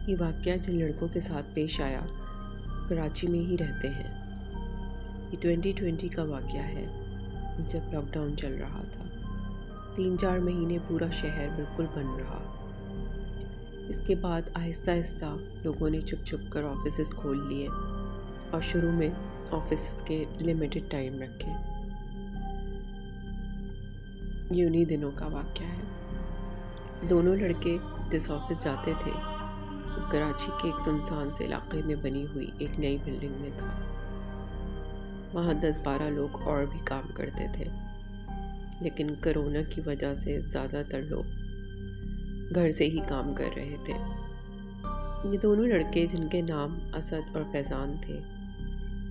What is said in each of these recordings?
یہ واقعہ جن لڑکوں کے ساتھ پیش آیا کراچی میں ہی رہتے ہیں۔ یہ 2020 کا واقعہ ہے جب لاک ڈاؤن چل رہا تھا۔ 3-4 مہینے پورا شہر بالکل بند رہا۔ اس کے بعد آہستہ آہستہ لوگوں نے چھپ چھپ کر آفیسز کھول لیے اور شروع میں آفس کے لمیٹڈ ٹائم رکھے۔ یہ انہی دنوں کا واقعہ ہے۔ دونوں لڑکے جس آفس جاتے تھے وہ کراچی کے ایک سنسان سے علاقے میں بنی ہوئی ایک نئی بلڈنگ میں تھا۔ وہاں 10-12 لوگ اور بھی کام کرتے تھے، لیکن کرونا کی وجہ سے زیادہ تر لوگ گھر سے ہی کام کر رہے تھے۔ یہ دونوں لڑکے جن کے نام اسد اور فیضان تھے،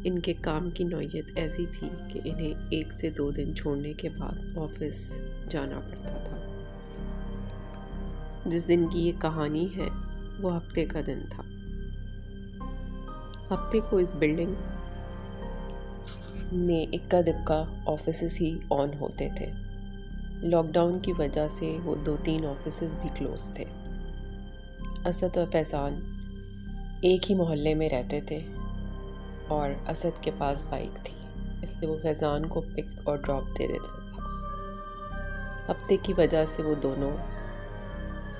ان کے کام کی نوعیت ایسی تھی کہ انہیں 1 سے 2 دن چھوڑنے کے بعد آفس جانا پڑتا تھا۔ جس دن کی یہ کہانی ہے وہ ہفتے کا دن تھا۔ ہفتے کو اس بلڈنگ میں اکا دکا آفیسز ہی آن ہوتے تھے۔ لاک ڈاؤن کی وجہ سے وہ 2-3 آفیسز بھی کلوز تھے۔ اسد اور فیضان ایک ہی محلے میں رہتے تھے اور اسد کے پاس بائک تھی، اس لیے وہ فیضان کو پک اور ڈراپ دے دیتا تھا۔ ہفتے کی وجہ سے وہ دونوں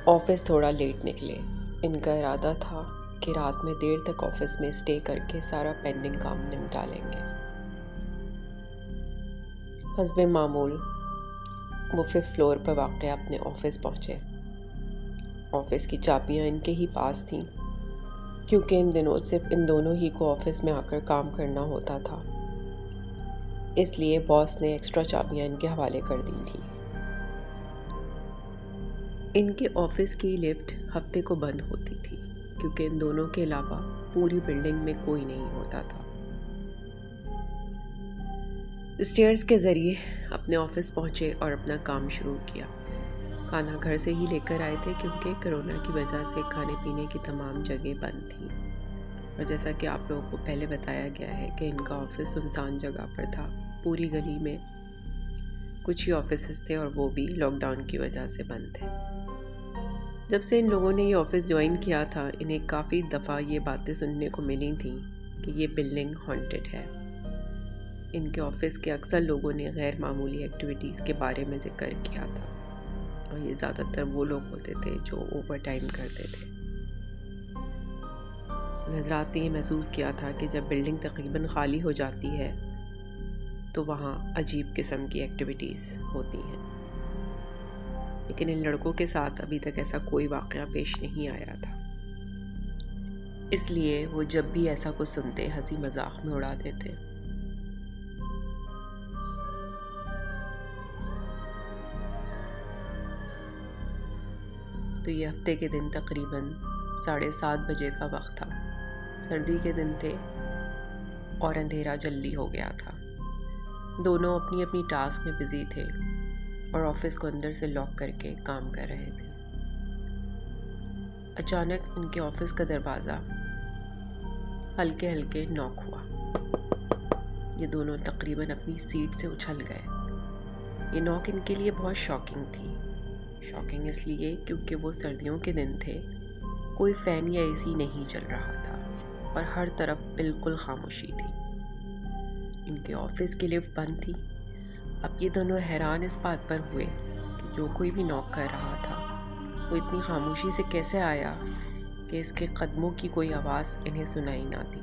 آفس تھوڑا لیٹ نکلے۔ ان کا ارادہ تھا کہ رات میں دیر تک آفس میں اسٹے کر کے سارا پینڈنگ کام نمٹا لیں گے۔ حسب معمول وہ 5th فلور پر واقع اپنے آفس پہنچے۔ آفس کی چابیاں ان کے ہی پاس تھیں، کیونکہ ان دنوں صرف ان دونوں ہی کو آفس میں آ کر کام کرنا ہوتا تھا، اس لیے باس نے ایکسٹرا چابیاں ان کے حوالے کر دی تھیں۔ ان کے آفس کی لفٹ ہفتے کو بند ہوتی تھی، کیونکہ ان دونوں کے علاوہ پوری بلڈنگ میں کوئی نہیں ہوتا تھا۔ اسٹیئرز کے ذریعے اپنے آفس پہنچے اور اپنا کام شروع کیا۔ کھانا گھر سے ہی لے کر آئے تھے، کیونکہ کرونا کی وجہ سے کھانے پینے کی تمام جگہ بند تھیں، اور جیسا کہ آپ لوگوں کو پہلے بتایا گیا ہے کہ ان کا آفس سنسان جگہ پر تھا۔ پوری گلی میں کچھ ہی آفیسز تھے اور وہ بھی لاک ڈاؤن کی وجہ سے بند تھے۔ جب سے ان لوگوں نے یہ آفس جوائن کیا تھا، انہیں کافی دفعہ یہ باتیں سننے کو ملی تھیں کہ یہ بلڈنگ ہانٹڈ ہے۔ ان کے آفس کے اکثر لوگوں نے غیر معمولی ایکٹیویٹیز کے بارے میں ذکر کیا تھا، اور یہ زیادہ تر وہ لوگ ہوتے تھے جو اوور ٹائم کرتے تھے۔ حضرات نے یہ محسوس کیا تھا کہ جب بلڈنگ تقریباً خالی ہو جاتی ہے تو وہاں عجیب قسم کی ایکٹیویٹیز ہوتی ہیں، لیکن ان لڑکوں کے ساتھ ابھی تک ایسا کوئی واقعہ پیش نہیں آیا تھا، اس لیے وہ جب بھی ایسا کچھ سنتے ہنسی مذاق میں اڑا دیتے۔ تو یہ ہفتے کے دن تقریباً 7:30 بجے کا وقت تھا۔ سردی کے دن تھے اور اندھیرا جلدی ہو گیا تھا۔ دونوں اپنی اپنی ٹاسک میں بزی تھے اور آفس کو اندر سے لاک کر کے کام کر رہے تھے۔ اچانک ان کے آفس کا دروازہ ہلکے ہلکے ناک ہوا۔ یہ دونوں تقریباً اپنی سیٹ سے اچھل گئے۔ یہ ناک ان کے لیے بہت شاکنگ تھی۔ شاکنگ اس لیے کیونکہ وہ سردیوں کے دن تھے، کوئی فین یا AC نہیں چل رہا تھا اور ہر طرف بالکل خاموشی تھی۔ ان کے آفس کی لفٹ بند تھی۔ اب یہ دونوں حیران اس بات پر ہوئے کہ جو کوئی بھی ناک کر رہا تھا وہ اتنی خاموشی سے کیسے آیا کہ اس کے قدموں کی کوئی آواز انہیں سنائی نہ دی،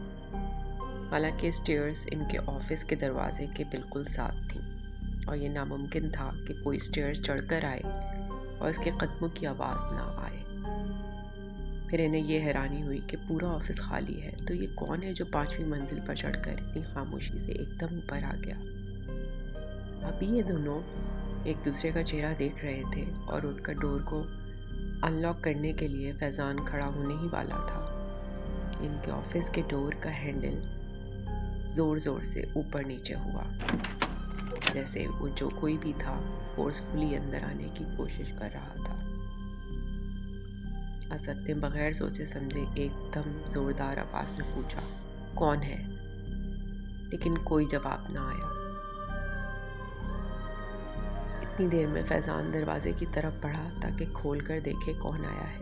حالانکہ اسٹیئرز ان کے آفس کے دروازے کے بالکل ساتھ تھیں، اور یہ ناممکن تھا کہ کوئی اسٹیئرز چڑھ کر آئے اور اس کے قدموں کی آواز نہ آئے۔ پھر انہیں یہ حیرانی ہوئی کہ پورا آفس خالی ہے، تو یہ کون ہے جو 5ویں منزل پر چڑھ کر اتنی خاموشی سے ایک دم اوپر آ گیا۔ ابھی یہ دونوں ایک دوسرے کا چہرہ دیکھ رہے تھے اور اٹھ کر ڈور کو ان لاک کرنے کے لیے فیضان کھڑا ہونے ہی والا تھا کہ ان کے آفس کے ڈور کا ہینڈل زور زور سے اوپر نیچے ہوا، جیسے وہ جو کوئی بھی تھا فورسفلی اندر آنے کی کوشش کر رہا تھا۔ اسد نے بغیر سوچے سمجھے ایک دم زوردار آواز میں پوچھا، کون ہے؟ لیکن کوئی جواب نہ آیا۔ اتنی دیر میں فیضان دروازے کی طرف بڑھا تاکہ کھول کر دیکھے کون آیا ہے۔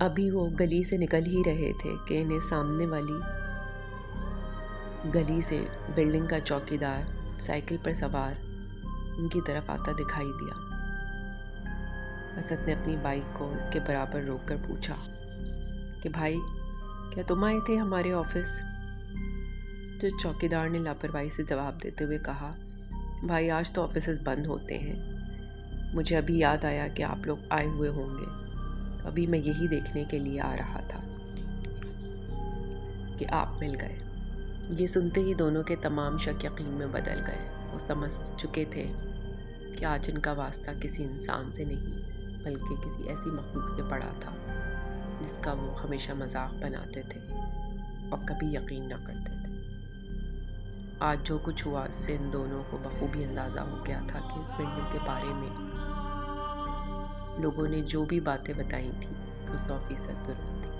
ابھی وہ گلی سے نکل ہی رہے تھے کہ انہیں سامنے والی گلی سے بلڈنگ کا چوکیدار سائیکل پر سوار ان کی طرف آتا دکھائی دیا۔ اسد نے اپنی بائک کو اس کے برابر روک کر پوچھا کہ بھائی کیا تم آئے تھے ہمارے آفس؟ جو چوکیدار نے لاپرواہی سے جواب دیتے ہوئے کہا، بھائی آج تو آفیسز بند ہوتے ہیں، مجھے ابھی یاد آیا کہ آپ لوگ آئے ہوئے ہوں گے، ابھی میں یہی دیکھنے کے لیے آ رہا تھا کہ آپ مل گئے۔ یہ سنتے ہی دونوں کے تمام شک یقین میں بدل گئے۔ وہ سمجھ چکے تھے کہ آج ان کا واسطہ کسی انسان سے نہیں بلکہ کسی ایسی مخلوق سے پڑا تھا جس کا وہ ہمیشہ مذاق بناتے تھے اور کبھی یقین نہ کرتے تھے۔ آج جو کچھ ہوا اس سے ان دونوں کو بخوبی اندازہ ہو گیا تھا کہ اس بلڈنگ کے بارے میں لوگوں نے جو بھی باتیں بتائی تھیں وہ 100% درست تھی۔